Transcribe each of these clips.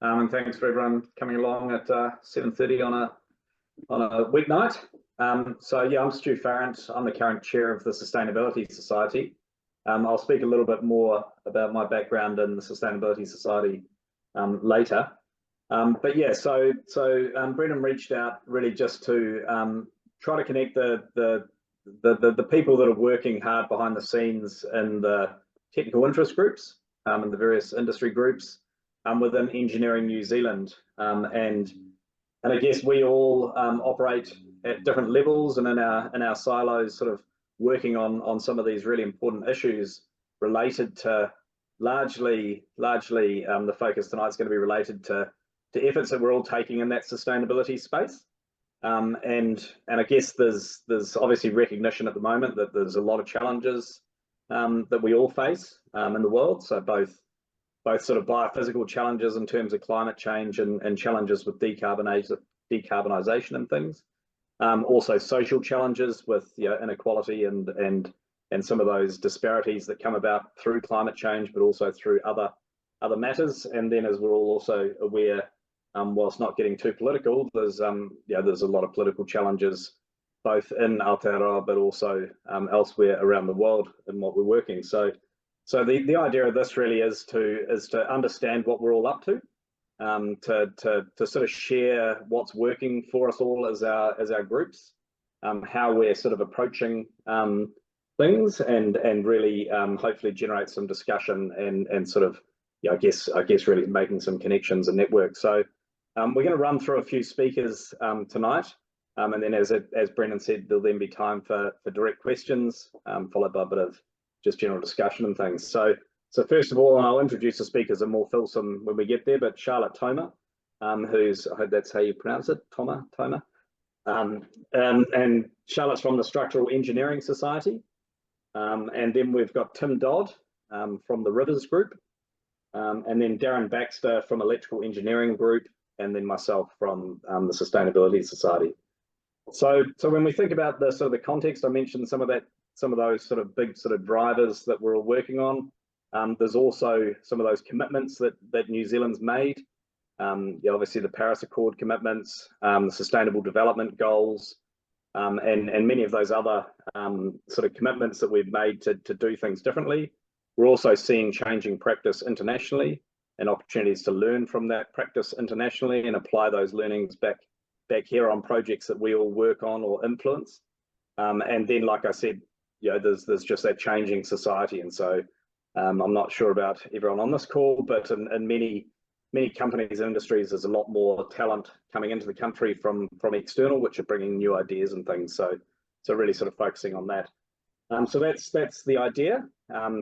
And thanks for everyone coming along at 7:30 on a weeknight. Yeah, I'm Stu Farrant. I'm the current chair of the Sustainability Society. I'll speak a little bit more about my background in the Sustainability Society later. Brendan reached out really just to try to connect the people that are working hard behind the scenes in the technical interest groups and the various industry groups within Engineering New Zealand. And I guess we all operate at different levels and in our silos, sort of working on some of these really important issues related to largely the focus tonight is going to be related to efforts that we're all taking in that sustainability space. And I guess there's obviously recognition at the moment that there's a lot of challenges that we all face in the world. So both sort of biophysical challenges in terms of climate change and challenges with decarbonisation and things. Also social challenges with inequality and some of those disparities that come about through climate change, but also through other matters. And then, as we're all also aware, whilst not getting too political, there's a lot of political challenges both in Aotearoa but also elsewhere around the world in what we're working. So the idea of this really is to understand what we're all up to sort of share what's working for us all as our groups, how we're sort of approaching things, and really hopefully generate some discussion and sort of I guess really making some connections and networks. So we're going to run through a few speakers tonight, and then as Brendan said, there'll then be time for direct questions, followed by a bit of just general discussion and things. So first of all, I'll introduce the speakers and more fulsome when we get there, but Charlotte Toma, who's, I hope that's how you pronounce it, Toma. And Charlotte's from the Structural Engineering Society. And then we've got Tim Dodd from the Rivers Group, and then Darren Baxter from Electrical Engineering Group, and then myself from the Sustainability Society. So when we think about the sort of the context, I mentioned some of those sort of big sort of drivers that we're all working on. There's also some of those commitments that New Zealand's made. Obviously the Paris Accord commitments, the Sustainable Development Goals, and many of those other sort of commitments that we've made to do things differently. We're also seeing changing practice internationally and opportunities to learn from that practice internationally and apply those learnings back here on projects that we all work on or influence. And then, like I said, there's just that changing society. And so I'm not sure about everyone on this call, but in many companies and industries, there's a lot more talent coming into the country from external, which are bringing new ideas and things. So really sort of focusing on that. So that's the idea.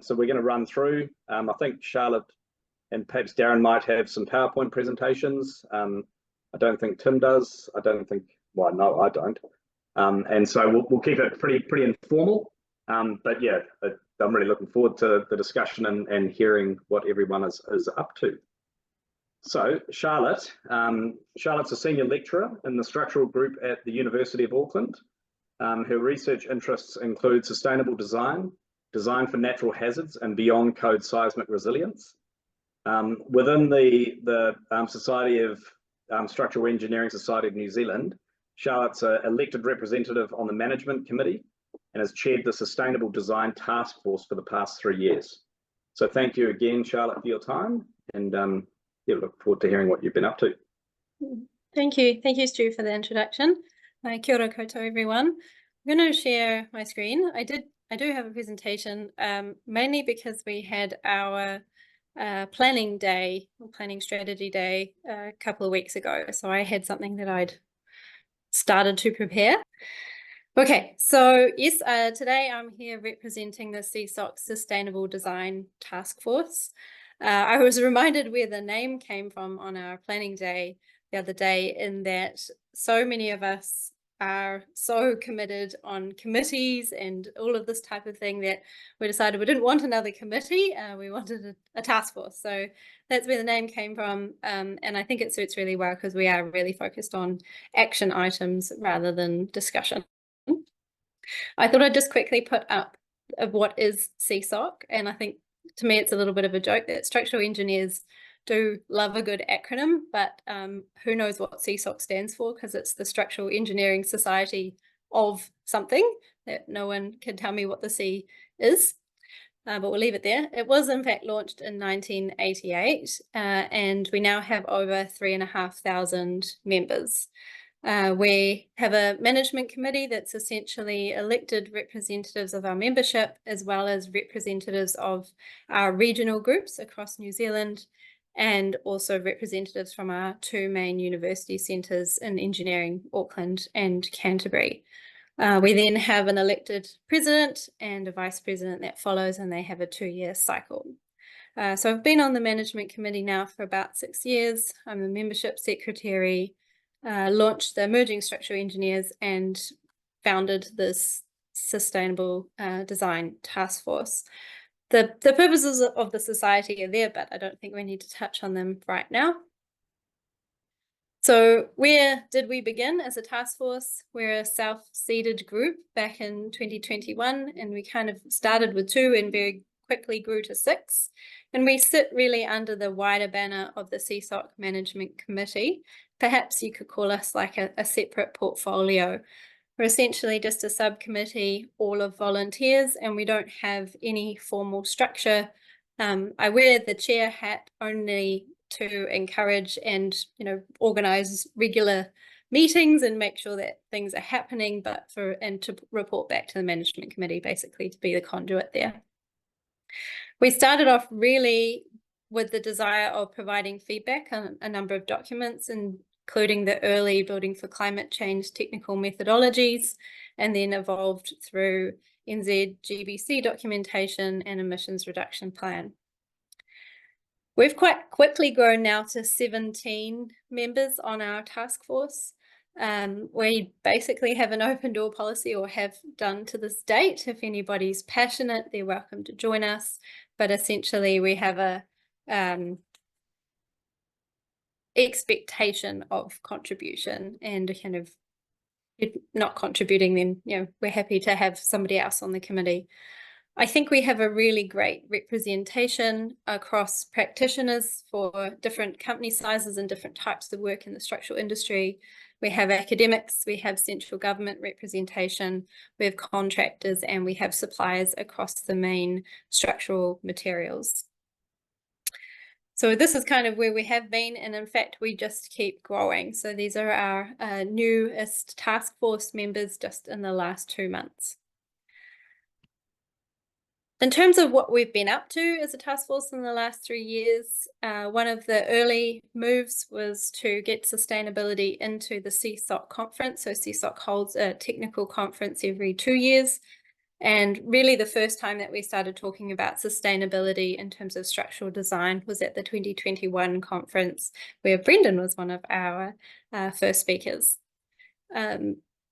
So we're going to run through. I think Charlotte and perhaps Darren might have some PowerPoint presentations. I don't think Tim does. Well, no, I don't. And so we'll keep it pretty informal. But yeah, I'm really looking forward to the discussion and hearing what everyone is up to. So Charlotte's a senior lecturer in the structural group at the University of Auckland. Her research interests include sustainable design for natural hazards and beyond code seismic resilience. Within the Society of Structural Engineering Society of New Zealand, Charlotte's an elected representative on the management committee and has chaired the Sustainable Design Task Force for the past 3 years. So thank you again, Charlotte, for your time, and look forward to hearing what you've been up to. Thank you, Stu, for the introduction. Kia ora koutou, everyone. I'm going to share my screen. I do have a presentation, mainly because we had our planning strategy day a couple of weeks ago. So I had something that I'd started to prepare. Okay, so yes, today I'm here representing the CSOC Sustainable Design Task Force. I was reminded where the name came from on our planning day the other day, in that so many of us are so committed on committees and all of this type of thing that we decided we didn't want another committee, we wanted a task force. So that's where the name came from, and I think it suits really well because we are really focused on action items rather than discussion. I thought I'd just quickly put up what is CSOC, and I think to me it's a little bit of a joke that structural engineers do love a good acronym, but who knows what CSOC stands for, because it's the Structural Engineering Society of something that no one can tell me what the C is. But we'll leave it there. It was in fact launched in 1988, and we now have over 3,500 members. We have a management committee that's essentially elected representatives of our membership, as well as representatives of our regional groups across New Zealand, and also representatives from our two main university centres in engineering, Auckland and Canterbury. We then have an elected president and a vice president that follows, and they have a 2-year cycle. So I've been on the management committee now for about 6 years. I'm the membership secretary, launched the Emerging Structural Engineers, and founded this Sustainable Design Task Force. The purposes of the society are there, but I don't think we need to touch on them right now. So where did we begin as a task force? We're a self-seeded group back in 2021, and we kind of started with 2 and very quickly grew to 6. And we sit really under the wider banner of the CSOC Management Committee. Perhaps you could call us like a separate portfolio. We're essentially just a subcommittee, all of volunteers, and we don't have any formal structure. I wear the chair hat only to encourage and organize regular meetings and make sure that things are happening, and to report back to the management committee, basically to be the conduit there. We started off really with the desire of providing feedback on a number of documents, including the early Building for Climate Change technical methodologies, and then evolved through NZ GBC documentation and emissions reduction plan. We've quite quickly grown now to 17 members on our task force. We basically have an open door policy, or have done to this date. If anybody's passionate, they're welcome to join us. But essentially we have a expectation of contribution, and kind of, if not contributing, then we're happy to have somebody else on the committee. I think we have a really great representation across practitioners for different company sizes and different types of work in the structural industry. We have academics, we have central government representation, we have contractors, and we have suppliers across the main structural materials. So this is kind of where we have been, and in fact we just keep growing. So these are our newest task force members just in the last 2 months. In terms of what we've been up to as a task force in the last 3 years, one of the early moves was to get sustainability into the CSOC conference. So CSOC holds a technical conference every 2 years. And really the first time that we started talking about sustainability in terms of structural design was at the 2021 conference, where Brendan was one of our first speakers.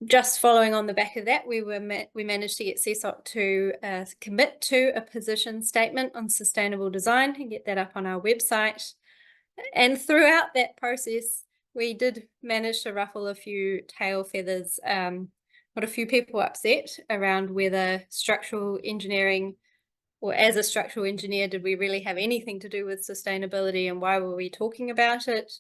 Just following on the back of that, we managed to get CSOC to commit to a position statement on sustainable design and get that up on our website. And throughout that process, we did manage to ruffle a few tail feathers, got a few people upset around whether structural engineering, or as a structural engineer, did we really have anything to do with sustainability, and why were we talking about it,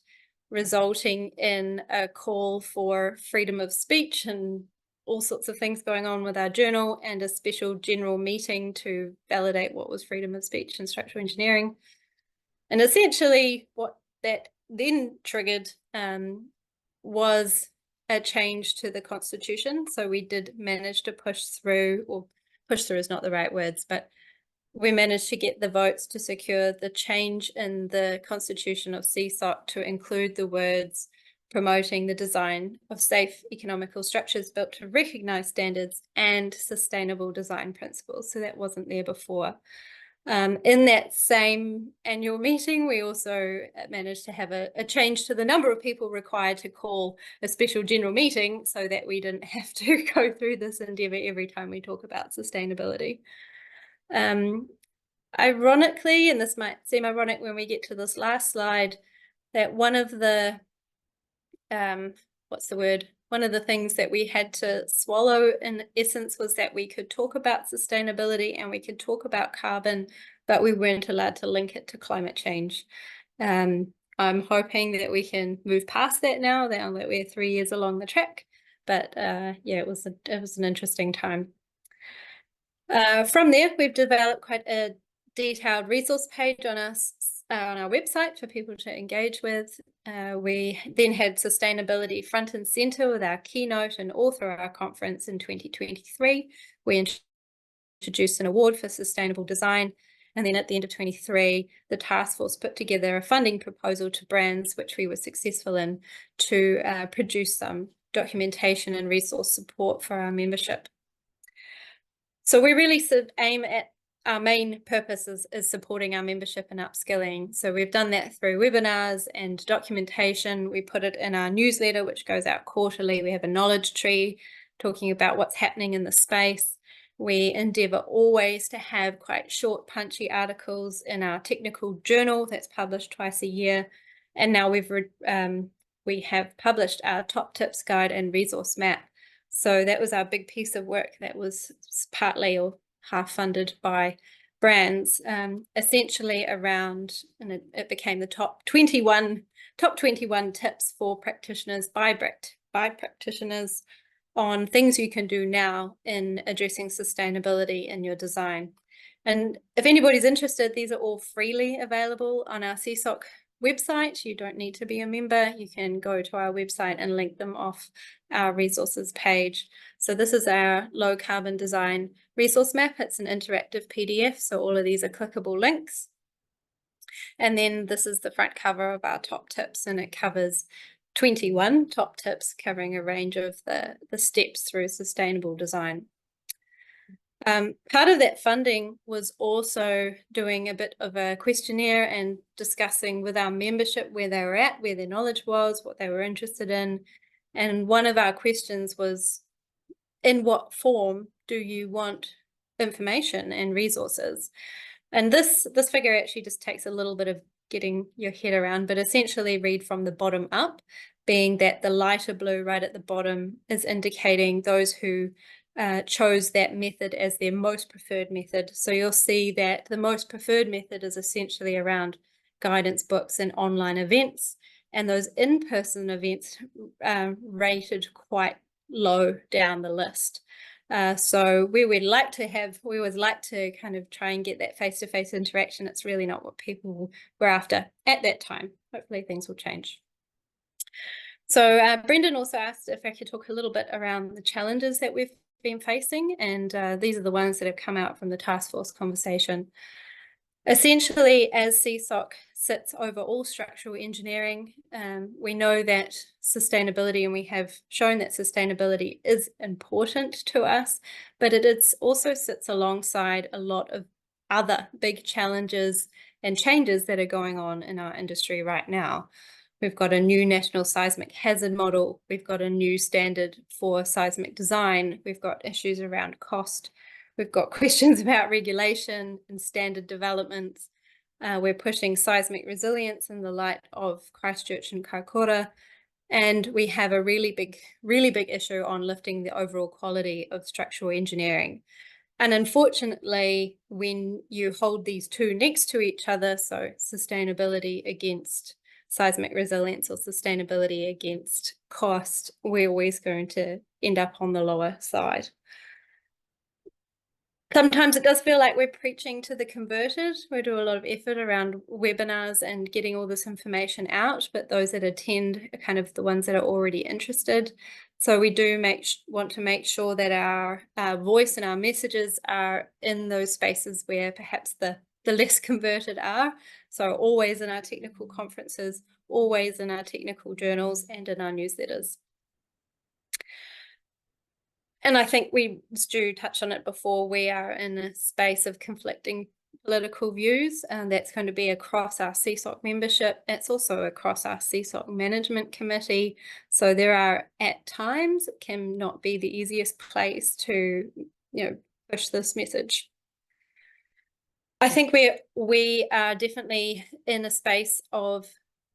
resulting in a call for freedom of speech and all sorts of things going on with our journal, and a special general meeting to validate what was freedom of speech in structural engineering. And essentially what that then triggered was a change to the Constitution. So we did manage to push through, or push through is not the right words, but we managed to get the votes to secure the change in the Constitution of CSOC to include the words promoting the design of safe economical structures built to recognise standards and sustainable design principles. So that wasn't there before. In that same annual meeting, we also managed to have a change to the number of people required to call a special general meeting, so that we didn't have to go through this endeavour every time we talk about sustainability. Ironically, and this might seem ironic when we get to this last slide, that one of the one of the things that we had to swallow in essence was that we could talk about sustainability and we could talk about carbon, but we weren't allowed to link it to climate change. I'm hoping that we can move past that now that we're 3 years along the track. But yeah, it was an interesting time. From there, we've developed quite a detailed resource page on our website for people to engage with. We then had sustainability front and center with our keynote and all through our conference in 2023. We introduced an award for sustainable design. And then at the end of 23, the task force put together a funding proposal to brands, which we were successful in, to produce some documentation and resource support for our membership. So we really aim at our main purpose is supporting our membership and upskilling. So we've done that through webinars and documentation. We put it in our newsletter, which goes out quarterly. We have a knowledge tree talking about what's happening in the space. We endeavour always to have quite short, punchy articles in our technical journal that's published twice a year. And now we have published our top tips guide and resource map. So that was our big piece of work that was partly or half funded by brands, essentially around, and it became the top 21 tips for practitioners by practitioners on things you can do now in addressing sustainability in your design. And if anybody's interested, these are all freely available on our CSOC website. You don't need to be a member. You can go to our website and link them off our resources page. So this is our low carbon design resource map. It's an interactive PDF, so all of these are clickable links. And then this is the front cover of our top tips, and it covers 21 top tips covering a range of the steps through sustainable design. Part of that funding was also doing a bit of a questionnaire and discussing with our membership where they were at, where their knowledge was, what they were interested in. And one of our questions was, in what form do you want information and resources? And this figure actually just takes a little bit of getting your head around, but essentially read from the bottom up, being that the lighter blue right at the bottom is indicating those who chose that method as their most preferred method. So you'll see that the most preferred method is essentially around guidance books and online events, and those in-person events rated quite low down the list. So we always like to kind of try and get that face-to-face interaction. It's really not what people were after at that time. Hopefully things will change. So Brendan also asked if I could talk a little bit around the challenges that we've been facing, and these are the ones that have come out from the task force conversation. Essentially, as CSOC sits over all structural engineering, we know that sustainability, and we have shown that sustainability is important to us, but it also sits alongside a lot of other big challenges and changes that are going on in our industry right now. We've got a new national seismic hazard model. We've got a new standard for seismic design. We've got issues around cost. We've got questions about regulation and standard developments. We're pushing seismic resilience in the light of Christchurch and Kaikoura. And we have a really big issue on lifting the overall quality of structural engineering. And unfortunately, when you hold these two next to each other, so sustainability against seismic resilience or sustainability against cost, we're always going to end up on the lower side. Sometimes it does feel like we're preaching to the converted. We do a lot of effort around webinars and getting all this information out, but those that attend are kind of the ones that are already interested. So we do want to make sure that our voice and our messages are in those spaces where perhaps the less converted are. So always in our technical conferences, always in our technical journals, and in our newsletters. And I think Stu touched on it before, we are in a space of conflicting political views, and that's going to be across our CSOC membership. It's also across our CSOC management committee. So there are, at times, it can not be the easiest place to, push this message. I think we are definitely in a space of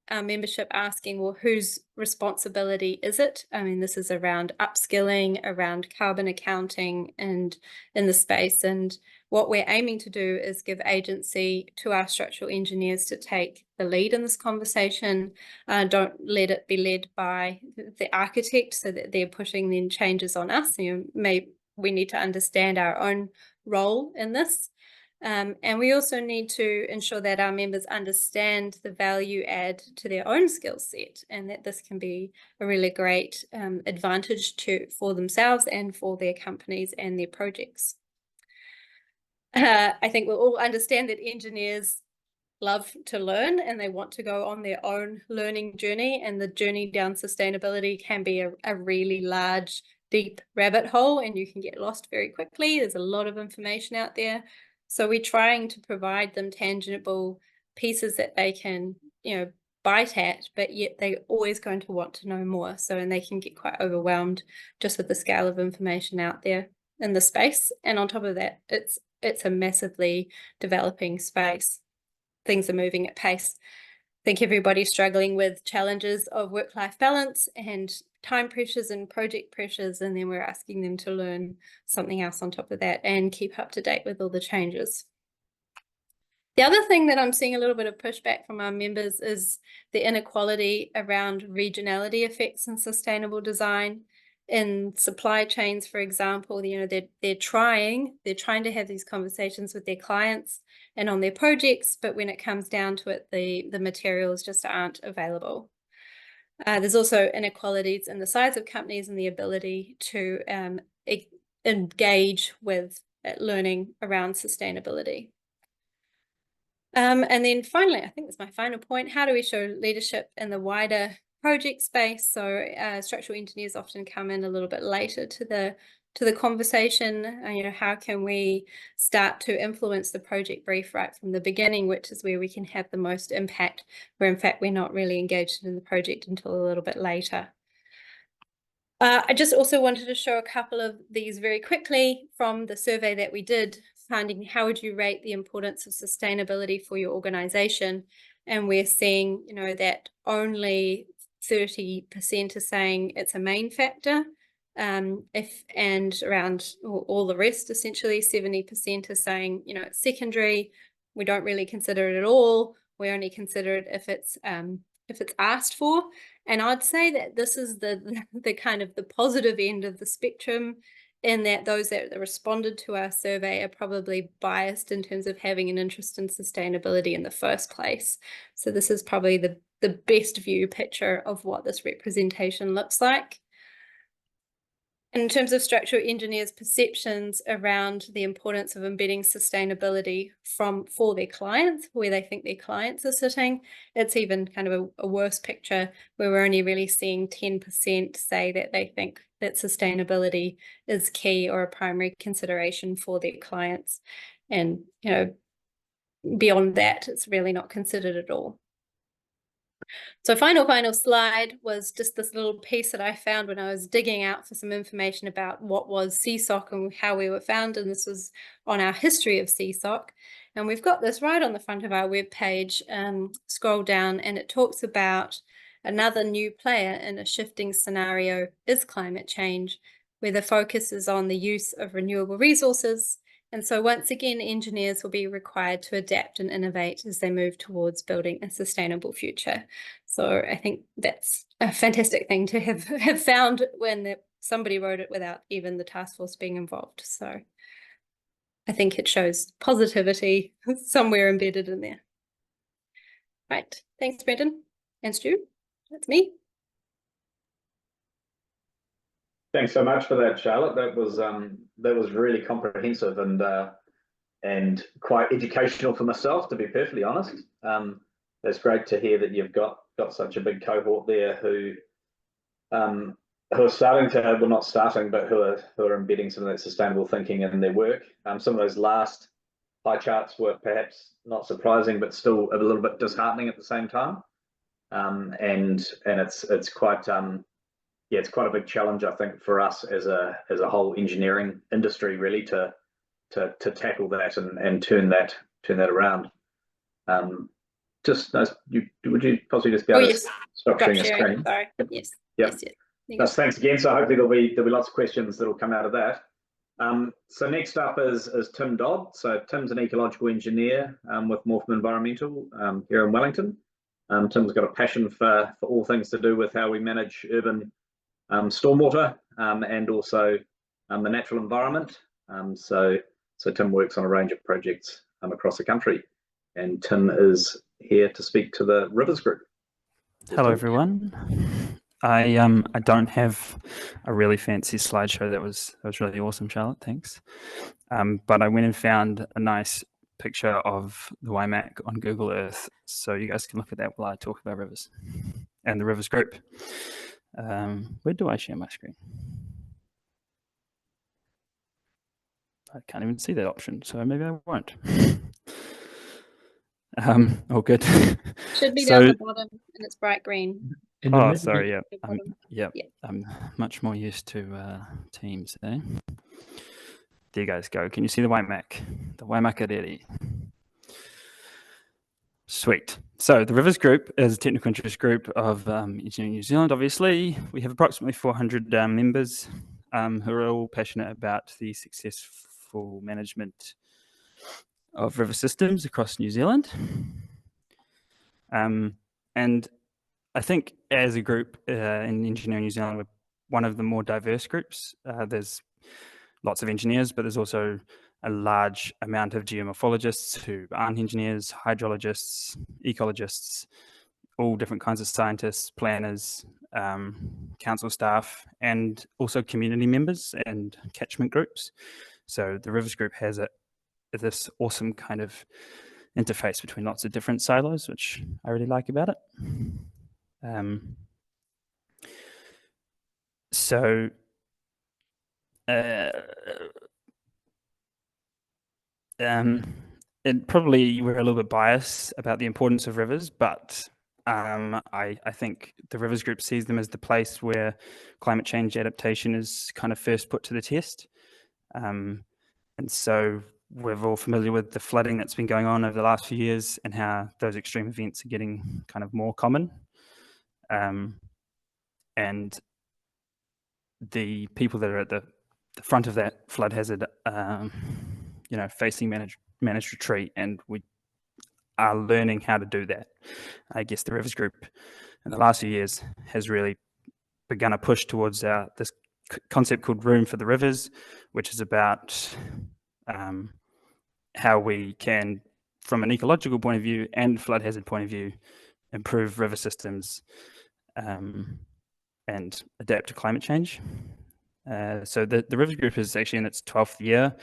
our membership asking, well, whose responsibility is it? I mean, this is around upskilling, around carbon accounting and in the space. And what we're aiming to do is give agency to our structural engineers to take the lead in this conversation. Don't let it be led by the architect so that they're pushing then changes on us. You know, we need to understand our own role in this. And we also need to ensure that our members understand the value add to their own skill set, and that this can be a really great advantage for themselves and for their companies and their projects. I think we'll all understand that engineers love to learn and they want to go on their own learning journey, and the journey down sustainability can be a really large, deep rabbit hole, and you can get lost very quickly. There's a lot of information out there. So we're trying to provide them tangible pieces that they can, you know, bite at, but yet they're always going to want to know more. So, and they can get quite overwhelmed just with the scale of information out there in the space. And on top of that, it's a massively developing space. Things are moving at pace. I think everybody's struggling with challenges of work-life balance and time pressures and project pressures, and then we're asking them to learn something else on top of that and keep up to date with all the changes. The other thing that I'm seeing a little bit of pushback from our members is the inequality around regionality effects in sustainable design. In supply chains, for example, you know, they're trying to have these conversations with their clients and on their projects, but when it comes down to it, the materials just aren't available. There's also inequalities in the size of companies and the ability to engage with learning around sustainability. And then finally, I think that's my final point, how do we show leadership in the wider project space? So structural engineers often come in a little bit later to the conversation. You know, how can we start to influence the project brief right from the beginning, which is where we can have the most impact, where in fact we're not really engaged in the project until a little bit later. I just also wanted to show a couple of these very quickly from the survey that we did, finding how would you rate the importance of sustainability for your organization. And we're seeing, you know, that only 30% are saying it's a main factor. And around all the rest, essentially 70% are saying, you know, it's secondary. We don't really consider it at all. We only consider it if it's asked for. And I'd say that this is the kind of the positive end of the spectrum, in that those that responded to our survey are probably biased in terms of having an interest in sustainability in the first place. So this is probably the best view picture of what this representation looks like. In terms of structural engineers' perceptions around the importance of embedding sustainability for their clients, where they think their clients are sitting, it's even kind of a worse picture, where we're only really seeing 10% say that they think that sustainability is key or a primary consideration for their clients. And, you know, beyond that, it's really not considered at all. So final slide was just this little piece that I found when I was digging out for some information about what was CSOC and how we were founded, and this was on our history of CSOC. And we've got this right on the front of our webpage. Scroll down and it talks about another new player in a shifting scenario is climate change, where the focus is on the use of renewable resources. And so once again, engineers will be required to adapt and innovate as they move towards building a sustainable future. So I think that's a fantastic thing to have found when somebody wrote it without even the task force being involved. So I think it shows positivity somewhere embedded in there. Right, thanks Brendan and Stu, that's me. Thanks so much for that, Charlotte. That was really comprehensive and quite educational for myself, to be perfectly honest. It's great to hear that you've got such a big cohort there who are starting to, well, not starting, but who are embedding some of that sustainable thinking in their work. Some of those last pie charts were perhaps not surprising, but still a little bit disheartening at the same time. And it's quite yeah, it's quite a big challenge, I think, for us as a whole engineering industry, really, to tackle that and turn that around. just would you possibly just be Oh able to yes, stop drop sharing a sharing. screen? Sorry. Yep. Yes. Yep. Yes. Yes. There you That's, go. thanks again. So hopefully there'll be lots of questions that'll come out of that. So next up is Tim Dodd. So Tim's an ecological engineer with Morpham Environmental here in Wellington. Tim's got a passion for all things to do with how we manage urban stormwater and also the natural environment. So Tim works on a range of projects across the country, and Tim is here to speak to the Rivers Group. Hello, everyone. I don't have a really fancy slideshow. That was really awesome, Charlotte. Thanks. But I went and found a nice picture of the Waimak on Google Earth, so you guys can look at that while I talk about rivers and the Rivers Group. Where do I share my screen? I can't even see that option, so maybe I won't. Oh, good. Should be down the bottom, and it's bright green. Oh, sorry. Yeah. Yeah. I'm much more used to Teams. Eh? There you guys go. Can you see the Waimak? The Waimakariri. Sweet. So the Rivers Group is a technical interest group of Engineering New Zealand, obviously. We have approximately 400 members who are all passionate about the successful management of river systems across New Zealand. And I think as a group in Engineering New Zealand, we're one of the more diverse groups. There's lots of engineers, but there's also a large amount of geomorphologists who aren't engineers, hydrologists, ecologists, all different kinds of scientists, planners, council staff, and also community members and catchment groups. So the Rivers Group has this awesome kind of interface between lots of different silos, which I really like about it. It probably we're a little bit biased about the importance of rivers, but I think the Rivers Group sees them as the place where climate change adaptation is kind of first put to the test. And so we're all familiar with the flooding that's been going on over the last few years and how those extreme events are getting kind of more common. And the people that are at the front of that flood hazard, facing managed retreat, and we are learning how to do that. I guess the Rivers Group in the last few years has really begun a push towards this concept called Room for the Rivers, which is about how we can, from an ecological point of view and flood hazard point of view, improve river systems and adapt to climate change. So the Rivers Group is actually in its 12th year,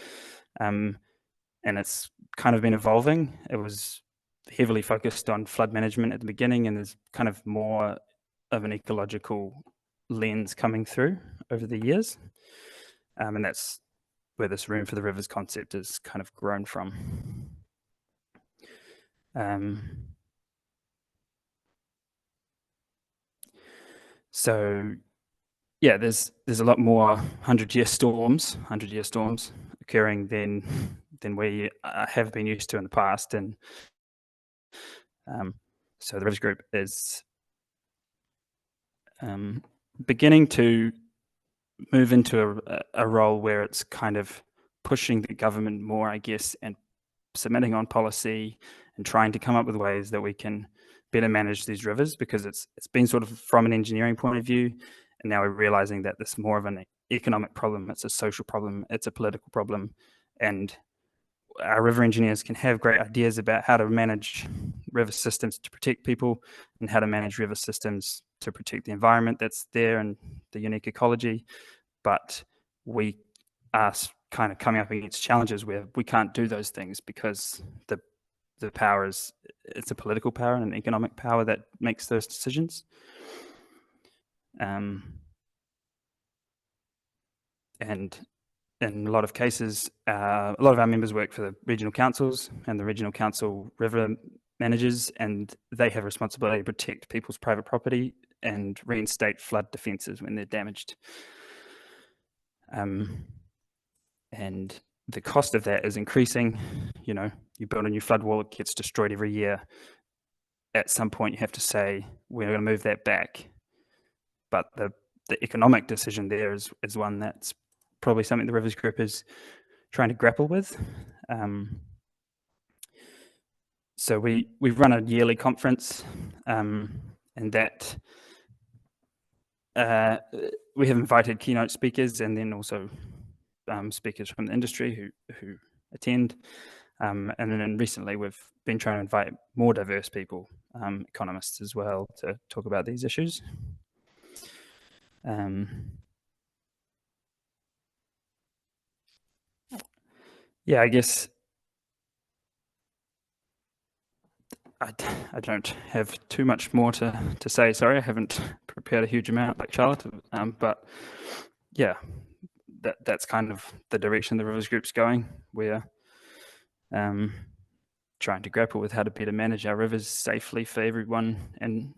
and it's kind of been evolving. It was heavily focused on flood management at the beginning, and there's kind of more of an ecological lens coming through over the years. And that's where this Room for the Rivers concept has kind of grown from. So yeah, there's a lot more 100-year storms occurring than we have been used to in the past, and so the Rivers Group is beginning to move into a role where it's kind of pushing the government more, I guess, and submitting on policy and trying to come up with ways that we can better manage these rivers, because it's been sort of from an engineering point of view, and now we're realizing that this is more of an economic problem, it's a social problem, it's a political problem, and our river engineers can have great ideas about how to manage river systems to protect people and how to manage river systems to protect the environment that's there and the unique ecology. But we are kind of coming up against challenges where we can't do those things because the power it's a political power and an economic power that makes those decisions. And in a lot of cases, a lot of our members work for the regional councils and the regional council river managers, and they have responsibility to protect people's private property and reinstate flood defences when they're damaged. And the cost of that is increasing. You build a new flood wall, it gets destroyed every year. at some point you have to say we're going to move that back. But the economic decision there is one that's probably something the Rivers Group is trying to grapple with. So we run a yearly conference, and that we have invited keynote speakers and then also speakers from the industry who attend. And then recently we've been trying to invite more diverse people, economists as well, to talk about these issues. Yeah, I guess I don't have too much more to say. Sorry, I haven't prepared a huge amount like Charlotte, but yeah, that's kind of the direction the Rivers Group's going. We're trying to grapple with how to better manage our rivers safely for everyone and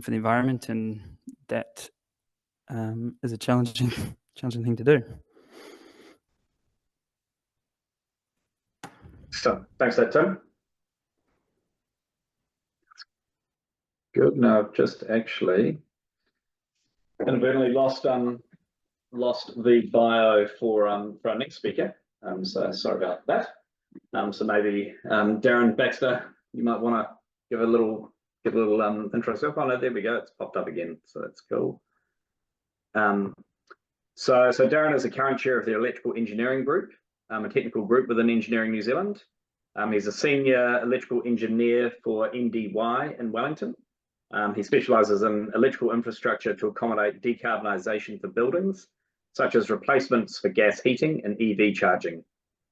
for the environment, and that is a challenging thing to do. So thanks for that, Tim. Good. Now I've just actually inadvertently lost the bio for our next speaker. So sorry about that. So maybe Darren, Baxter, you might want to give a little intro yourself. Oh no, there we go. It's popped up again. So that's cool. So Darren is the current chair of the Electrical Engineering Group, a technical group within Engineering New Zealand. He's a senior electrical engineer for NDY in Wellington. He specialises in electrical infrastructure to accommodate decarbonisation for buildings, such as replacements for gas heating and EV charging.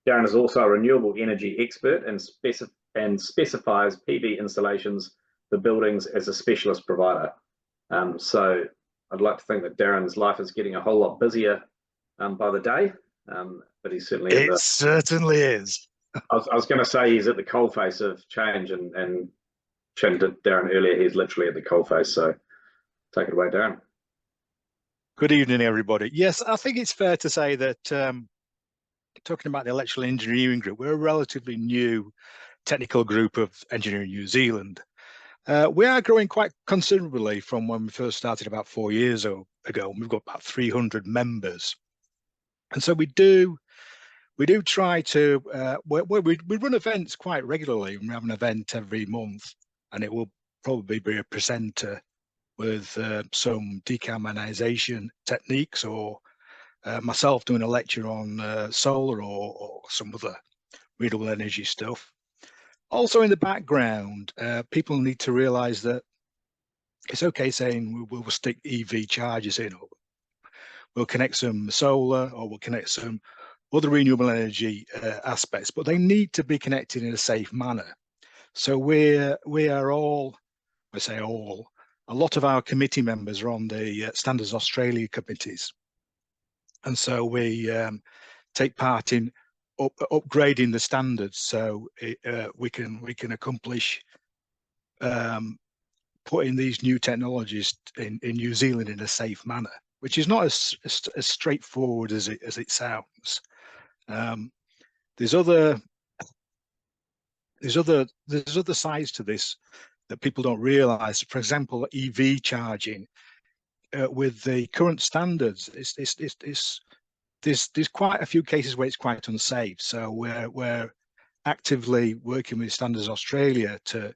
Darren is also a renewable energy expert and specifies PV installations for buildings as a specialist provider. So I'd like to think that Darren's life is getting a whole lot busier by the day, but he's certainly... It certainly is. I was going to say he's at the coalface of change, and chatting to Darren earlier, he's literally at the coalface. So take it away, Darren. Good evening, everybody. Yes, I think it's fair to say that talking about the Electrical Engineering Group, we're a relatively new technical group of Engineering New Zealand. We are growing quite considerably from when we first started about 4 years ago. We've got about 300 members. And so we do try to, we run events quite regularly. We have an event every month, and it will probably be a presenter with some decarbonisation techniques, or myself doing a lecture on solar or some other renewable energy stuff. Also in the background, people need to realise that it's okay saying we'll stick EV chargers in, or we'll connect some solar, or we'll connect some other renewable energy aspects, but they need to be connected in a safe manner. So we are all, I say all, a lot of our committee members are on the Standards Australia committees. And so we take part in upgrading the standards, so we can accomplish putting these new technologies in New Zealand in a safe manner, which is not as straightforward as it sounds. There's other sides to this that people don't realise. For example, EV charging with the current standards, there's quite a few cases where it's quite unsafe. So we're actively working with Standards Australia to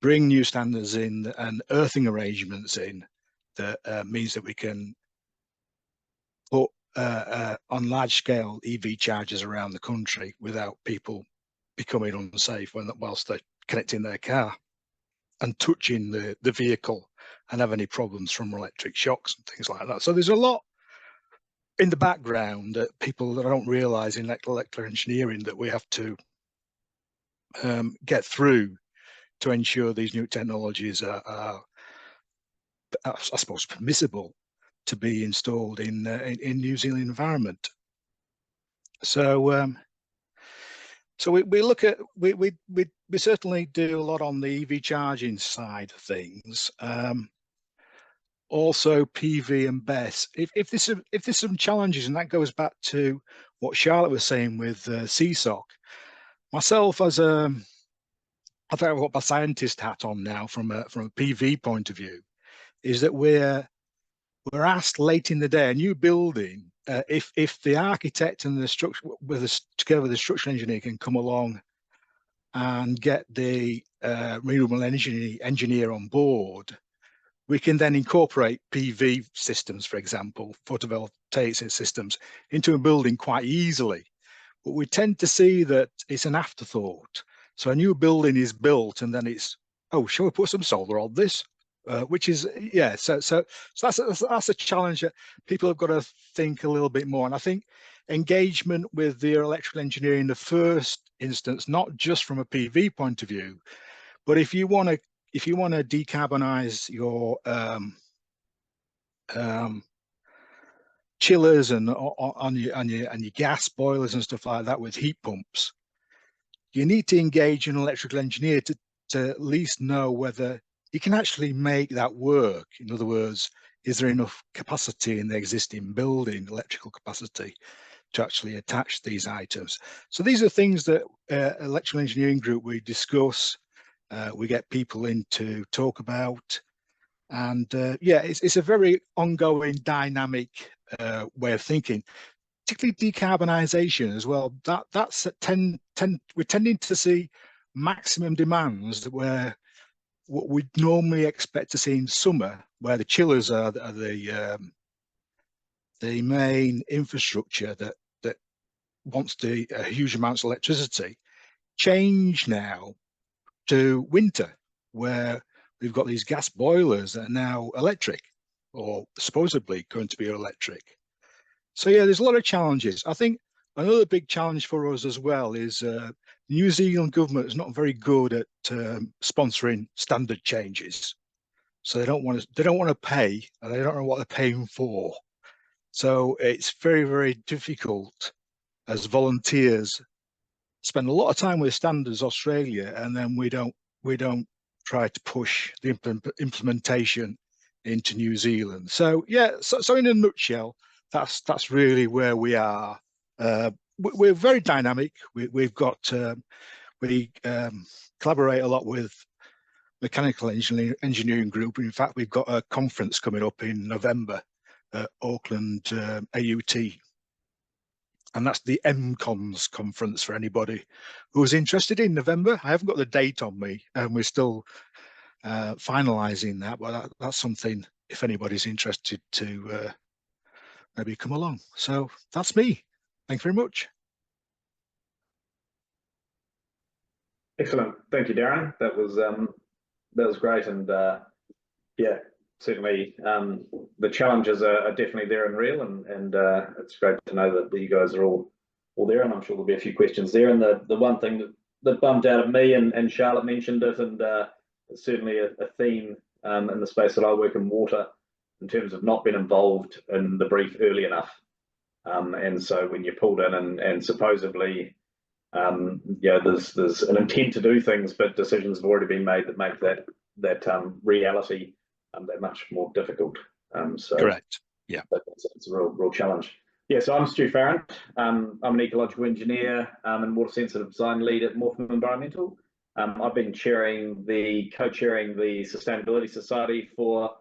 bring new standards in and earthing arrangements in that means that we can put on large scale EV chargers around the country without people becoming unsafe whilst they're connecting their car and touching the vehicle and have any problems from electric shocks and things like that. So there's a lot in the background that people don't realise in electrical engineering that we have to get through to ensure these new technologies are I suppose, permissible to be installed in New Zealand environment. So so we look at we certainly do a lot on the EV charging side of things. Also PV and BESS. If there's some challenges, and that goes back to what Charlotte was saying with CSOC. Myself as a I think I've got my scientist hat on now from a PV point of view, is that we're asked late in the day, a new building, if the architect and the structure together with the structural engineer can come along and get the renewable energy engineer on board, we can then incorporate PV systems, for example, photovoltaic systems, into a building quite easily. But we tend to see that it's an afterthought. So a new building is built and then it's, oh, shall we put some solar on this? Which is, yeah, so that's a challenge that people have got to think a little bit more. And I think engagement with the electrical engineer in the first instance, not just from a PV point of view, but if you want to decarbonize your chillers and on your gas boilers and stuff like that with heat pumps, you need to engage an electrical engineer to at least know whether you can actually make that work. In other words, is there enough capacity in the existing building, electrical capacity, to actually attach these items? So these are things that electrical engineering group we discuss, we get people in to talk about, and yeah, it's a very ongoing, dynamic way of thinking. Particularly decarbonisation as well. That's we're tending to see maximum demands where what we'd normally expect to see in summer, where the chillers are the main infrastructure that wants huge amounts of electricity, change now to winter, where we've got these gas boilers that are now electric, or supposedly going to be electric. So yeah, there's a lot of challenges. I think another big challenge for us as well is New Zealand government is not very good at sponsoring standard changes. So they don't want to pay, and they don't know what they're paying for. So it's very, very difficult as volunteers spend a lot of time with Standards Australia, and then we don't try to push the implementation into New Zealand. So yeah, so in a nutshell, that's really where we are. We're very dynamic. We collaborate a lot with mechanical engineering group. In fact, we've got a conference coming up in November at Auckland AUT, and that's the MCONS conference for anybody who's interested in November. I haven't got the date on me, and we're still finalising that, but that's something if anybody's interested to maybe come along. So that's me. Thank you very much. Excellent. Thank you, Darren. That was great, and yeah, certainly the challenges are definitely there and real, and it's great to know that you guys are all there, and I'm sure there'll be a few questions there. And the one thing that bumped out of me, and Charlotte mentioned it, and it's certainly a theme in the space that I work in, water, in terms of not being involved in the brief early enough. And so when you're pulled in and supposedly yeah, there's an intent to do things, but decisions have already been made that make that reality that much more difficult. So correct. Yeah, it's a real challenge. Yeah, so I'm Stu Farrant. I'm an ecological engineer and water sensitive design lead at Morpham Environmental. I've been co-chairing the Sustainability Society for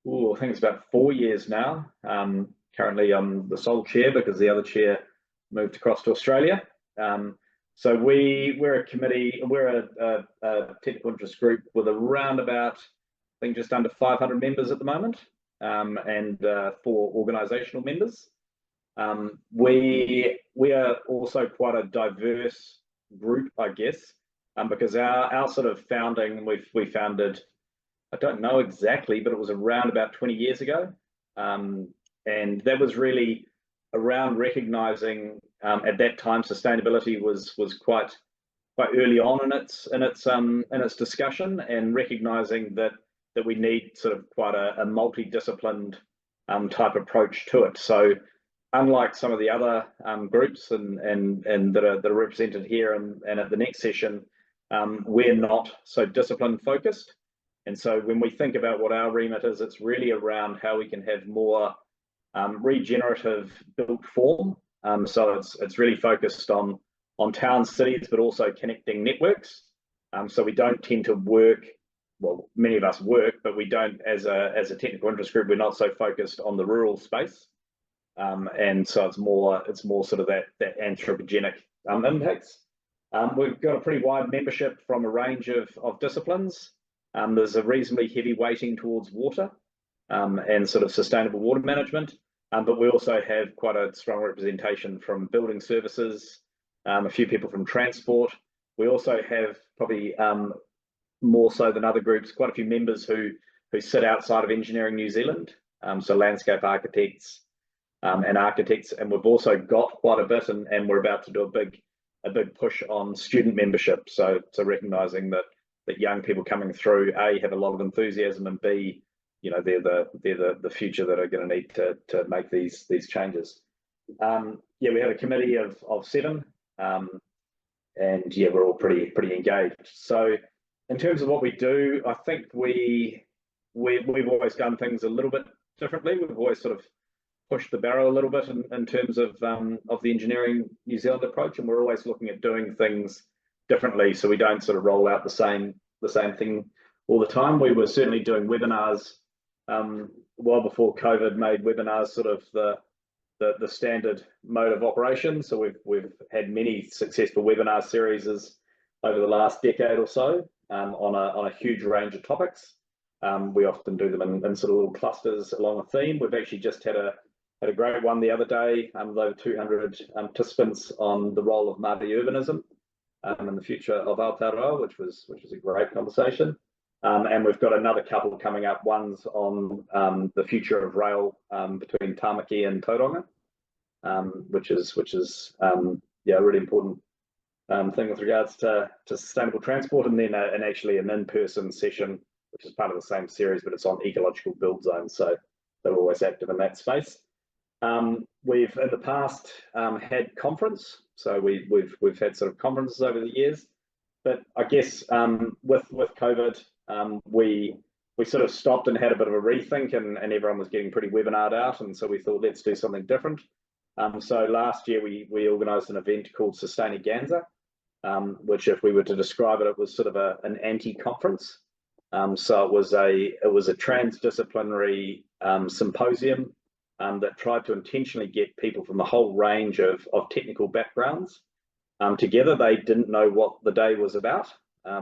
I think it's about 4 years now. Currently, I'm the sole chair because the other chair moved across to Australia. So we're a committee, we're a technical interest group with around about, I think, just under 500 members at the moment, and 4 organisational members. We are also quite a diverse group, I guess, because our sort of founding, we founded, I don't know exactly, but it was around about 20 years ago, and that was really around recognising at that time sustainability was quite early on in its discussion, and recognising that we need sort of quite a multidisciplined type approach to it. So unlike some of the other groups and that are represented here and at the next session, we're not so discipline focused. And so when we think about what our remit is, it's really around how we can have more regenerative built form. So it's really focused on towns, cities, but also connecting networks. So we don't tend to work, well, many of us work, but we don't, as a technical interest group, we're not so focused on the rural space. And so it's more sort of that anthropogenic impacts. We've got a pretty wide membership from a range of disciplines. There's a reasonably heavy weighting towards water and sort of sustainable water management, but we also have quite a strong representation from building services, a few people from transport. We also have probably more so than other groups, quite a few members who sit outside of Engineering New Zealand, so landscape architects and architects, and we've also got quite a bit, and we're about to do a big push on student membership. So recognising that young people coming through A, have a lot of enthusiasm, and B, you know, they're the future that are going to need to make these changes. Yeah, we have a committee of 7, and yeah, we're all pretty engaged. So in terms of what we do, I think we've always done things a little bit differently. We've always sort of pushed the barrel a little bit in terms of the Engineering New Zealand approach, and we're always looking at doing things differently, so we don't sort of roll out the same thing all the time. We were certainly doing webinars well before COVID made webinars sort of the standard mode of operation. So we've had many successful webinar series over the last decade or so on a huge range of topics. We often do them in sort of little clusters along a theme. We've actually just had a great one the other day with over 200 participants on the role of Māori urbanism and the future of Aotearoa, which was a great conversation. And we've got another couple coming up. One's on the future of rail between Tamaki and Tauranga, which is yeah, a really important thing with regards to sustainable transport, and then actually an in-person session, which is part of the same series, but it's on ecological build zones. So they're always active in that space. We've in the past had conference, so we've had sort of conferences over the years, but I guess with COVID, we sort of stopped and had a bit of a rethink, and everyone was getting pretty webinared out, and so we thought, let's do something different. So last year we organised an event called Sustainaganza, which, if we were to describe it, it was sort of an anti-conference. So it was a transdisciplinary symposium that tried to intentionally get people from a whole range of technical backgrounds together. They didn't know what the day was about.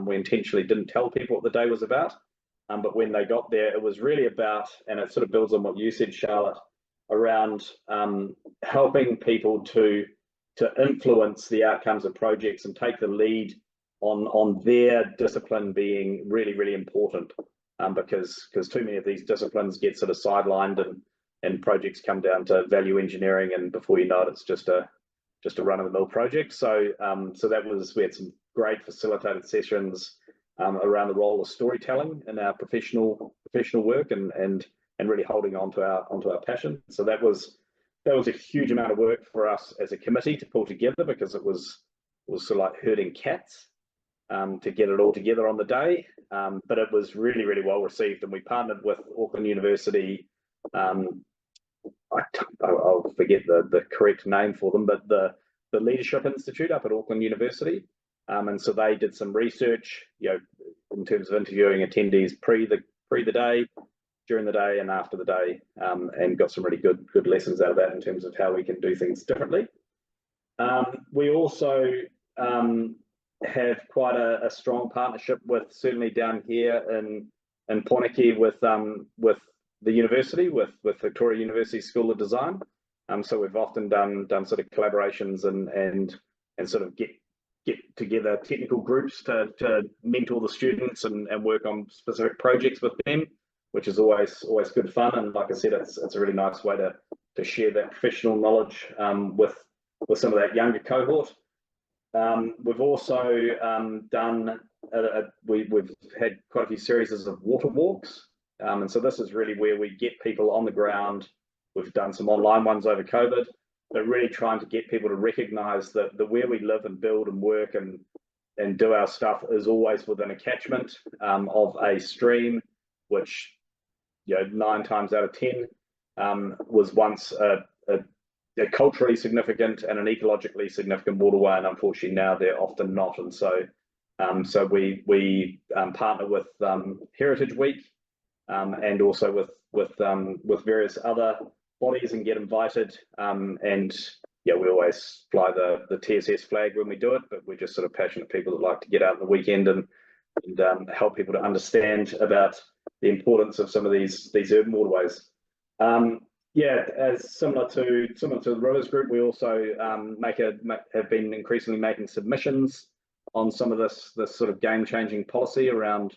We intentionally didn't tell people what the day was about, but when they got there, it was really about, and it sort of builds on what you said, Charlotte, around helping people to influence the outcomes of projects and take the lead on their discipline being really, really important, because too many of these disciplines get sort of sidelined, and projects come down to value engineering, and before you know it, it's just a run-of-the-mill project. So we had some great facilitated sessions around the role of storytelling in our professional work, and really holding onto our passion. So that was a huge amount of work for us as a committee to pull together, because it was sort of like herding cats to get it all together on the day. But it was really, really well received, and we partnered with Auckland University. I'll forget the correct name for them, but the Leadership Institute up at Auckland University. And so they did some research, you know, in terms of interviewing attendees pre the day, during the day, and after the day, and got some really good lessons out of that in terms of how we can do things differently. We also have quite a strong partnership with, certainly down here in Poneke, with the university, with Victoria University School of Design. So we've often done sort of collaborations and sort of get together technical groups to mentor the students and work on specific projects with them, which is always good fun. And like I said, it's a really nice way to share that professional knowledge with some of that younger cohort. We've also done we've had quite a few series of water walks, and so this is really where we get people on the ground. We've done some online ones over COVID, but really trying to get people to recognise that where we live and build and work and do our stuff is always within a catchment of a stream, which, you know, 9 times out of 10 was once a culturally significant and an ecologically significant waterway, and unfortunately now they're often not. And so So we partner with Heritage Week and also with various other bodies and get invited. And yeah, we always fly the TSS flag when we do it, but we're just sort of passionate people that like to get out on the weekend and help people to understand about the importance of some of these urban waterways. Yeah, as similar to the Rivers Group, we also have been increasingly making submissions on some of this sort of game-changing policy around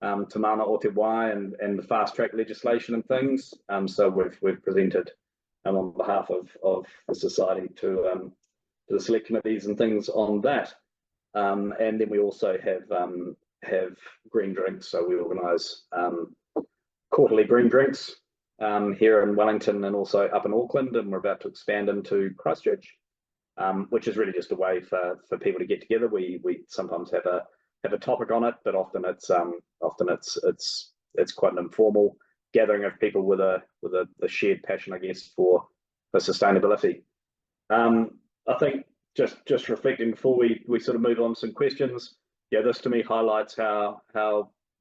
Toma o te wai and the fast track legislation and things. So we've presented on behalf of the society to the select committees and things on that. And then we also have green drinks. So we organise quarterly green drinks here in Wellington and also up in Auckland, and we're about to expand into Christchurch, which is really just a way for people to get together. We sometimes have a topic on it, but often it's quite an informal gathering of people with a shared passion, I guess, for sustainability. I think just reflecting before we sort of move on to some questions, yeah, this to me highlights how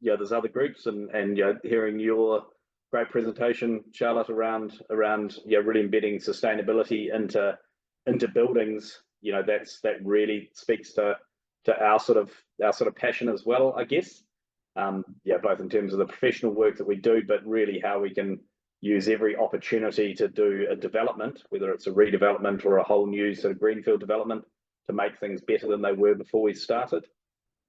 yeah, there's other groups and yeah, hearing your great presentation, Charlotte, around yeah, really embedding sustainability into buildings. You know, that really speaks to our sort of passion as well, I guess. Yeah, both in terms of the professional work that we do, but really how we can use every opportunity to do a development, whether it's a redevelopment or a whole new sort of greenfield development, to make things better than they were before we started.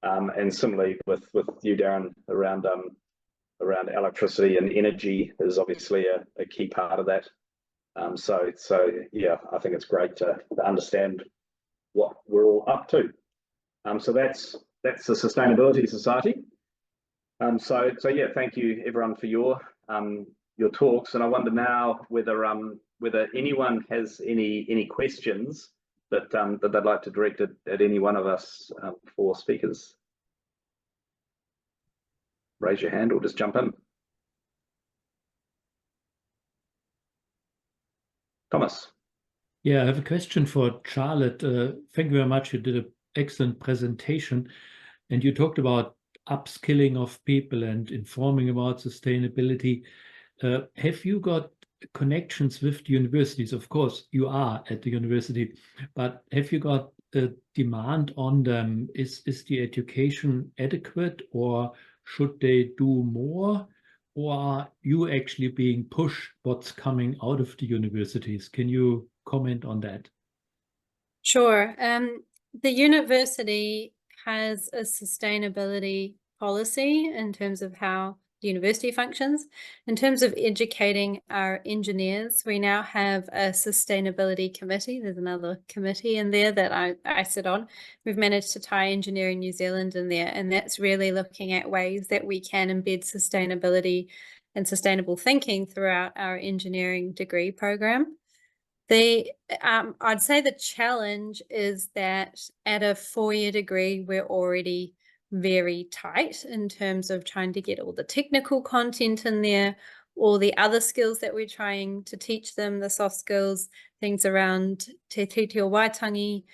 And similarly with you, Darren, around electricity and energy is obviously a key part of that. So yeah, I think it's great to understand what we're all up to. So that's the Sustainability Society. So yeah, thank you everyone for your talks, and I wonder now whether anyone has any questions that they'd like to direct at any one of us four speakers. Raise your hand or just jump in. Thomas. Yeah, I have a question for Charlotte. Thank you very much. You did an excellent presentation, and you talked about upskilling of people and informing about sustainability. Have you got connections with the universities? Of course, you are at the university, but have you got a demand on them? Is the education adequate, or should they do more? Or are you actually being pushed what's coming out of the universities? Can you comment on that? Sure. The university has a sustainability policy in terms of how the university functions. In terms of educating our engineers, we now have a sustainability committee. There's another committee in there that I sit on. We've managed to tie Engineering New Zealand in there, and that's really looking at ways that we can embed sustainability and sustainable thinking throughout our engineering degree program. I'd say the challenge is that at a four-year degree, we're already very tight in terms of trying to get all the technical content in there, all the other skills that we're trying to teach them, the soft skills, things around te reo waitangi,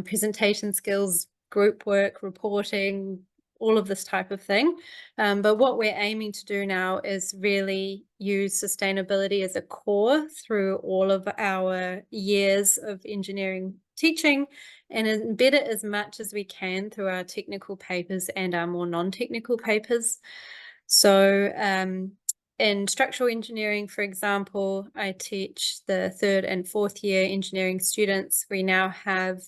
presentation skills, group work, reporting, all of this type of thing. But what we're aiming to do now is really use sustainability as a core through all of our years of engineering teaching and embed it as much as we can through our technical papers and our more non-technical papers. So in structural engineering, for example, I teach the 3rd and 4th year engineering students. We now have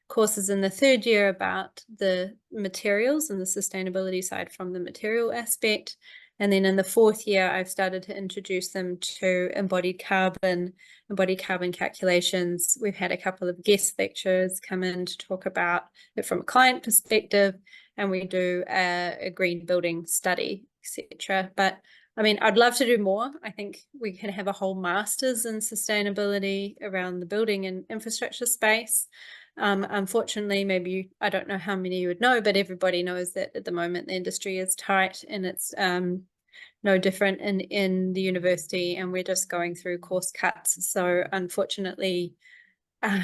courses in the 3rd year about the materials and the sustainability side from the material aspect. And then in the 4th year, I've started to introduce them to embodied carbon calculations. We've had a couple of guest lecturers come in to talk about it from a client perspective, and we do a green building study, etc. But I mean, I'd love to do more. I think we can have a whole master's in sustainability around the building and infrastructure space. Unfortunately, maybe I don't know how many you would know, but everybody knows that at the moment the industry is tight, and it's no different in the university, and we're just going through course cuts. So unfortunately,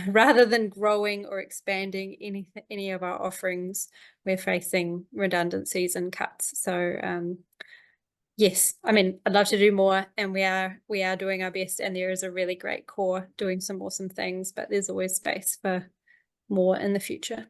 rather than growing or expanding any of our offerings, we're facing redundancies and cuts. So yes, I mean, I'd love to do more, and we are doing our best, and there is a really great core doing some awesome things, but there's always space for more in the future.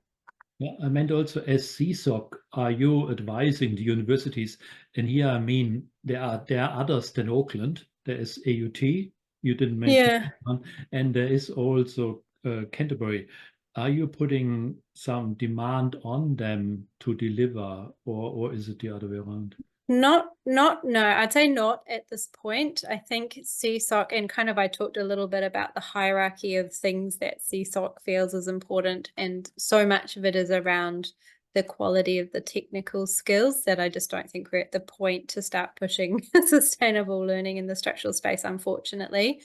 Yeah, I meant also as CSOC, are you advising the universities? And here, I mean, there are others than Auckland. There is AUT, you didn't mention that one, and there is also Canterbury. Are you putting some demand on them to deliver, or is it the other way around? No, I'd say not at this point. I think CSOC, and kind of I talked a little bit about the hierarchy of things that CSOC feels is important, and so much of it is around the quality of the technical skills that I just don't think we're at the point to start pushing sustainable learning in the structural space, unfortunately.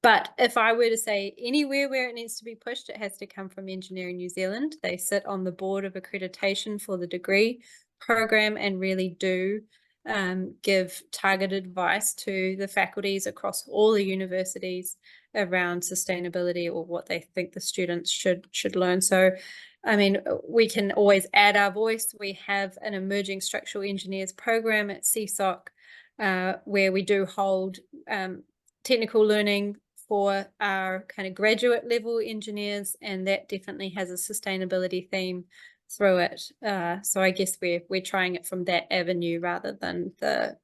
But if I were to say anywhere where it needs to be pushed, it has to come from Engineering New Zealand. They sit on the board of accreditation for the degree program and really do give targeted advice to the faculties across all the universities around sustainability or what they think the students should learn. So, I mean, we can always add our voice. We have an emerging structural engineers program at CSOC where we do hold technical learning for our kind of graduate level engineers, and that definitely has a sustainability theme through it. So I guess we're trying it from that avenue rather than the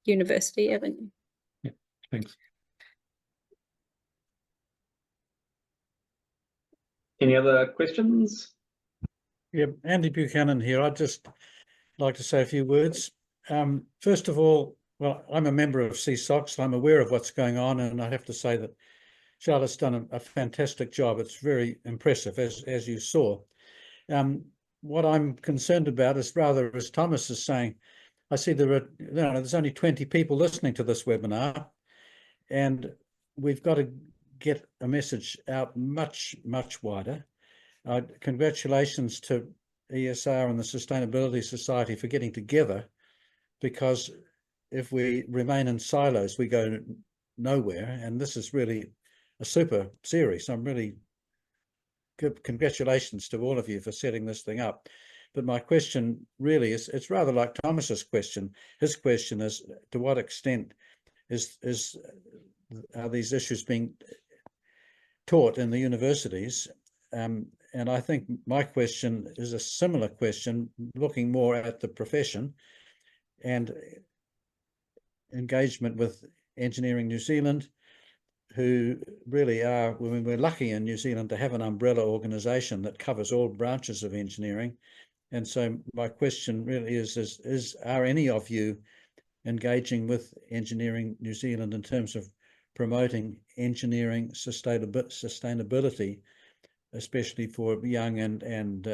university avenue. Yeah, thanks. Any other questions? Yeah, Andy Buchanan here. I'd just like to say a few words. First of all, well, I'm a member of CSOC, so I'm aware of what's going on, and I have to say that Charlotte's done a fantastic job. It's very impressive, as you saw. What I'm concerned about is rather, as Thomas is saying, I see there's only 20 people listening to this webinar, and we've got to get a message out much, much wider. Congratulations to ESR and the Sustainability Society for getting together, because if we remain in silos, we go nowhere. And this is really a super series. I'm really good. Congratulations to all of you for setting this thing up. But my question really is, it's rather like Thomas's question. His question is, to what extent are these issues being taught in the universities? And I think my question is a similar question, looking more at the profession and engagement with Engineering New Zealand, who really are, I mean, we're lucky in New Zealand to have an umbrella organisation that covers all branches of engineering. And so my question really is are any of you engaging with Engineering New Zealand in terms of promoting engineering sustainability, especially for young and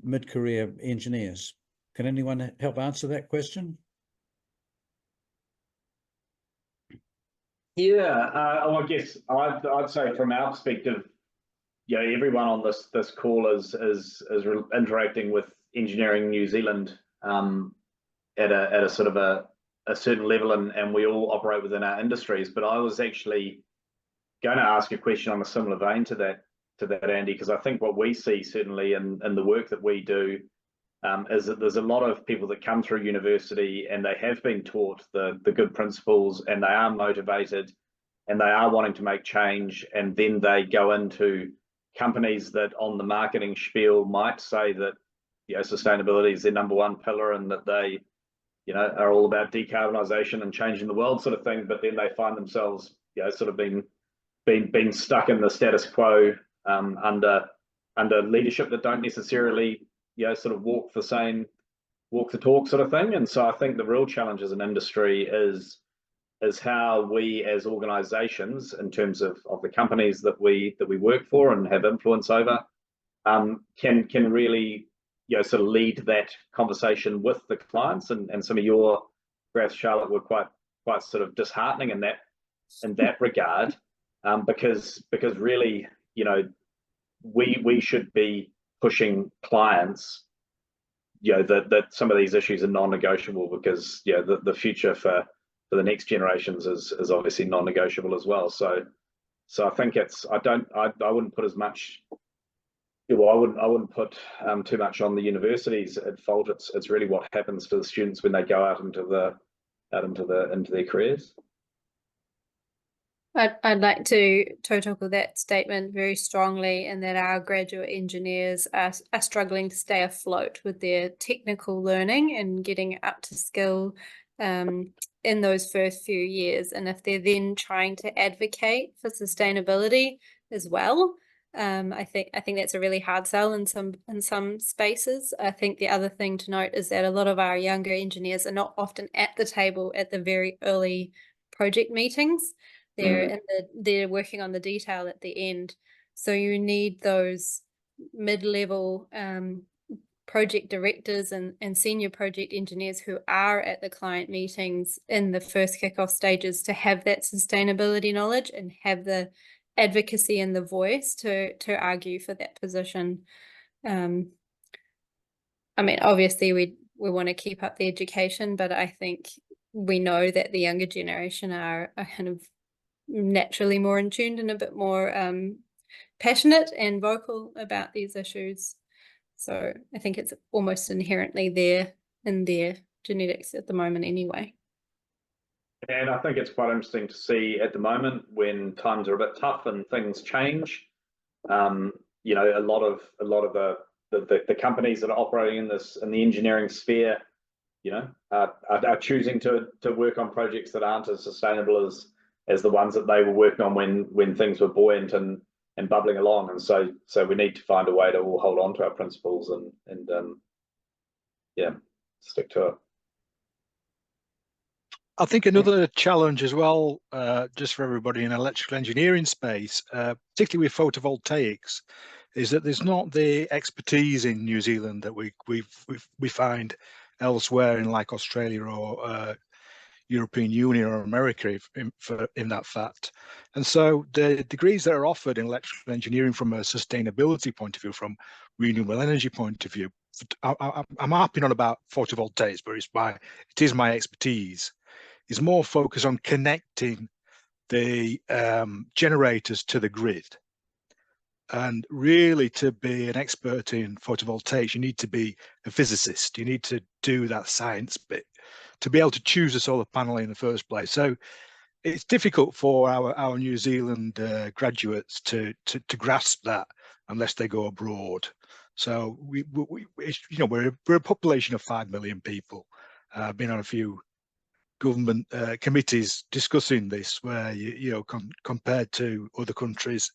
mid-career engineers? Can anyone help answer that question? Yeah, well, I guess I'd say from our perspective, you know, everyone on this call is interacting with Engineering New Zealand at a sort of a certain level, and we all operate within our industries. But I was actually going to ask a question on a similar vein to that, Andy, because I think what we see certainly in the work that we do is that there's a lot of people that come through university and they have been taught the good principles, and they are motivated and they are wanting to make change, and then they go into companies that on the marketing spiel might say that, you know, sustainability is their number one pillar and that they, you know, are all about decarbonisation and changing the world sort of thing, but then they find themselves, you know, sort of being stuck in the status quo under leadership that don't necessarily, you know, sort of walk the talk sort of thing. And so I think the real challenge as an industry is how we as organizations, in terms of the companies that we work for and have influence over, can really, you know, sort of lead that conversation with the clients. And some of your graphs, Charlotte, were quite sort of disheartening in that regard, because really, you know, we should be pushing clients, you know, that some of these issues are non-negotiable, because, you know, the future for the next generations is obviously non-negotiable as well. So So I think it's, I wouldn't put as much, well, I wouldn't put too much on the universities at fault. It's really what happens to the students when they go out into their careers. I'd like to tautoko that statement very strongly, in that our graduate engineers are struggling to stay afloat with their technical learning and getting up to skill in those first few years. And if they're then trying to advocate for sustainability as well, I think that's a really hard sell in some spaces. I think the other thing to note is that a lot of our younger engineers are not often at the table at the very early project meetings. They're working on the detail at the end. So you need those mid-level project directors and senior project engineers who are at the client meetings in the first kickoff stages to have that sustainability knowledge and have the advocacy and the voice to argue for that position. I mean, obviously we want to keep up the education, but I think we know that the younger generation are kind of naturally more in tune and a bit more passionate and vocal about these issues. So I think it's almost inherently there in their genetics at the moment anyway. And I think it's quite interesting to see at the moment, when times are a bit tough and things change, you know, a lot of the companies that are operating in the engineering sphere, you know, are choosing to work on projects that aren't as sustainable as the ones that they were working on when things were buoyant and bubbling along. And so we need to find a way to all hold on to our principles and yeah, stick to it. I think another challenge as well, just for everybody in electrical engineering space, particularly with photovoltaics, is that there's not the expertise in New Zealand that we find elsewhere in like Australia or European Union or America in that fact. And so the degrees that are offered in electrical engineering from a sustainability point of view, from renewable energy point of view, I'm harping on about photovoltaics, but it is my expertise, is more focused on connecting the generators to the grid. And really, to be an expert in photovoltaics, you need to be a physicist. You need to do that science bit to be able to choose a solar panel in the first place. So it's difficult for our New Zealand graduates to grasp that unless they go abroad. So we're a population of 5 million people. I've been on a few government committees discussing this, where compared to other countries,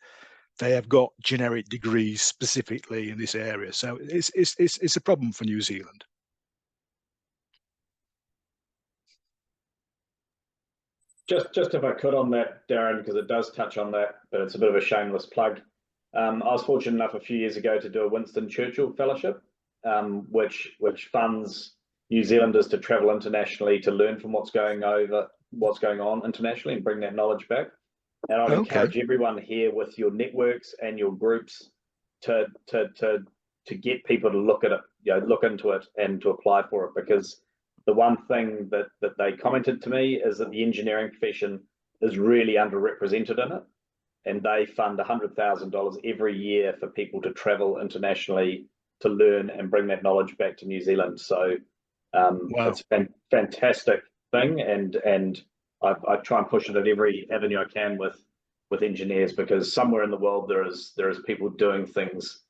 they have got generic degrees specifically in this area. So it's a problem for New Zealand. Just if I could on that, Darren, because it does touch on that, but it's a bit of a shameless plug. I was fortunate enough a few years ago to do a Winston Churchill Fellowship, which funds New Zealanders to travel internationally to learn from what's going on internationally and bring that knowledge back. And I'd encourage everyone here with your networks and your groups to get people to look at it, look into it and to apply for it, because the one thing that they commented to me is that the engineering profession is really underrepresented in it, and they fund $100,000 every year for people to travel internationally to learn and bring that knowledge back to New Zealand. So it's a fantastic thing, and I try and push it at every avenue I can with engineers, because somewhere in the world there is people doing things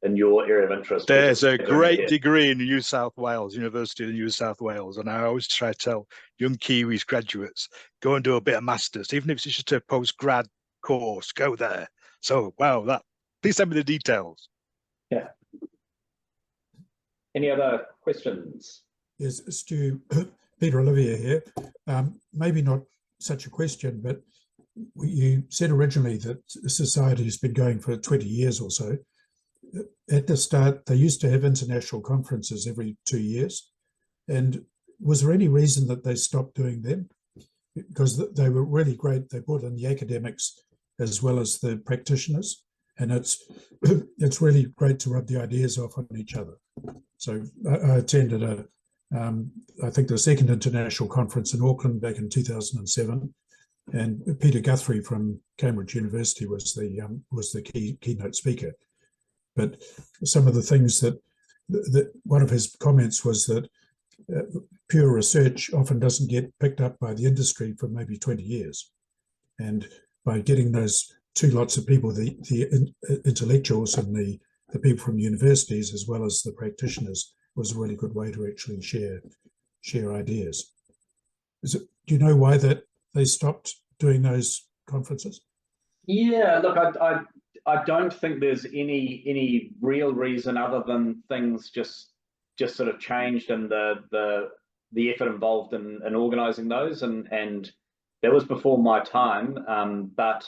in your area of interest. There's a great degree in New South Wales, University of New South Wales, and I always try to tell young Kiwis graduates, go and do a bit of masters, even if it's just a post-grad course, go there. So please send me the details. Yeah. Any other questions? Yes, Stu, Peter Olivier here. Maybe not such a question, but you said originally that society has been going for 20 years or so. At the start, they used to have international conferences every 2 years. And was there any reason that they stopped doing them? Because they were really great. They brought in the academics as well as the practitioners. And it's really great to rub the ideas off on each other. So I attended I think the second international conference in Auckland back in 2007. and Peter Guthrie from Cambridge University was the keynote speaker. But some of the things that one of his comments was that pure research often doesn't get picked up by the industry for maybe 20 years. And by getting those two lots of people, the intellectuals and the people from universities, as well as the practitioners, was a really good way to actually share ideas. Do you know why that they stopped doing those conferences? Yeah, look, I don't think there's any real reason other than things just sort of changed and the effort involved in organising those, and that was before my time. But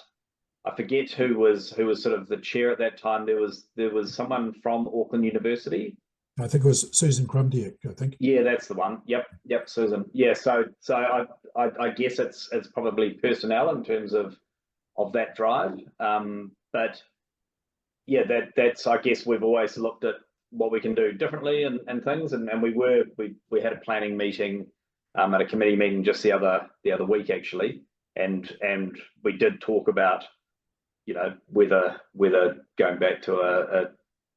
I forget who was sort of the chair at that time. There was someone from Auckland University. I think it was Susan Krumdiek, I think. Yeah, that's the one. Yep, Susan. Yeah, so I guess it's probably personnel in terms of that drive. But yeah, that's I guess we've always looked at what we can do differently and things, and we had a planning meeting at a committee meeting just the other week actually, and we did talk about, you know, whether going back to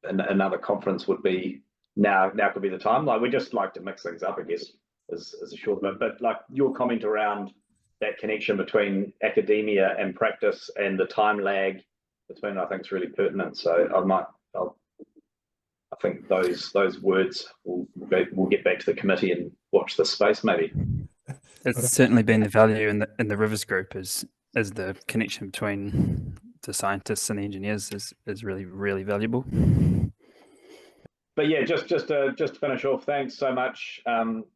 another conference would be now could be the time. Like, we just like to mix things up, I guess, as a short bit. But like your comment around that connection between academia and practice and the time lag between, I think, is really pertinent. So I think those words we'll get back to the committee and watch this space maybe. It's certainly been the value in the Rivers group as the connection between the scientists and the engineers is really valuable. But yeah, just to finish off, thanks so much,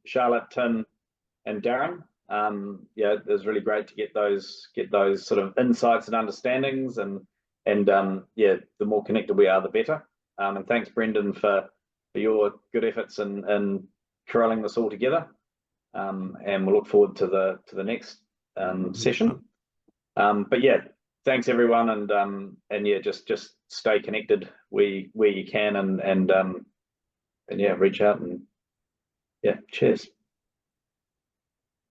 Charlotte, Tim, and Darren. Yeah, it was really great to get those sort of insights and understandings, and yeah, the more connected we are, the better. And thanks, Brendan, for your good efforts in corralling this all together. And we'll look forward to the next session. But yeah, thanks everyone, and yeah, just stay connected where you can, and yeah, reach out, and yeah, cheers.